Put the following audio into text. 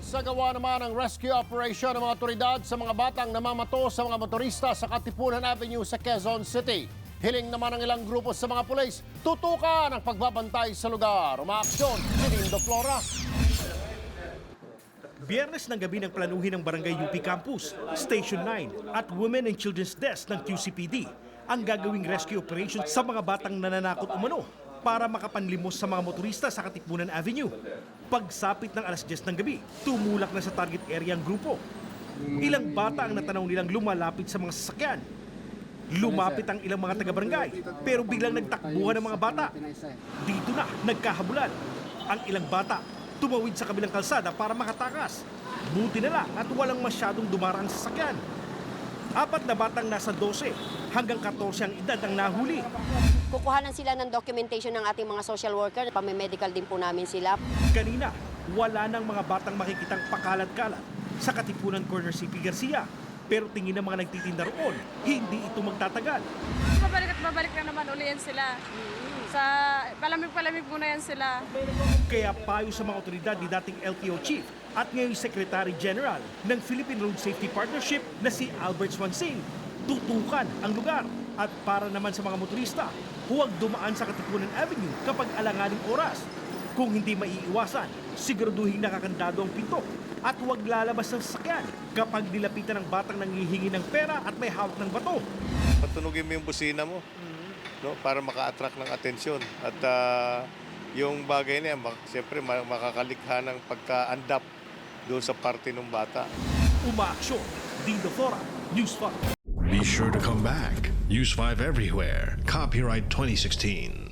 Sa gawa naman ng rescue operation ng mga otoridad sa mga batang namamato sa mga motorista sa Katipunan Avenue sa Quezon City. Hiling naman ng ilang grupo sa mga pulis, tutukan ang pagbabantay sa lugar. Umaaksyon si Lindo Flora. Biyernes ng gabi ng planuhin ng Barangay UP Campus, Station 9 at Women and Children's Desk ng QCPD ang gagawing rescue operation sa mga batang nananakot umano para makapanlimos sa mga motorista sa Katipunan Avenue. Pagsapit ng alas 10 ng gabi, tumulak na sa target area ang grupo. Ilang bata ang natanaw nilang lumalapit sa mga sasakyan. Lumapit ang ilang mga taga-barangay pero biglang nagtakbuhan ng mga bata. Dito na nagkahabulan. Ang ilang bata tumawid sa kabilang kalsada para makatakas. Buti na lang at walang masyadong dumarang sasakyan. 4 na batang nasa 12 hanggang 14 ang edad ang nahuli. Kukuhanan sila ng documentation ng ating mga social worker. Pamimedical din po namin sila. Kanina, wala nang mga batang makikitang pakalat-kalat sa Katipunan Corner CP Garcia. Pero tingin ng mga nagtitinda roon, hindi ito magtatagal. Babalik at babalik na naman uli yan sila. Sa palamig-palamig muna yan sila. Kaya payo sa mga otoridad ni dating LTO Chief at ngayon Secretary General ng Philippine Road Safety Partnership na si Albert Swansing, tutukan ang lugar. At para naman sa mga motorista, huwag dumaan sa Katipunan Avenue kapag alanganing oras. Kung hindi maiiwasan, siguraduhin nakakandado ang pinto at huwag lalabas ng sasakyan kapag nilapitan ng batang nanghihingi ng pera at may hawak ng bato. Patunugin mo yung busina mo, no, para maka-attract ng atensyon. At yung bagay na yan, siyempre makakalikha ng pagka-andap doon sa parte ng bata. Umaaksyon, Lindo Flora, News 5. Be sure to come back. Use 5 everywhere. Copyright 2016.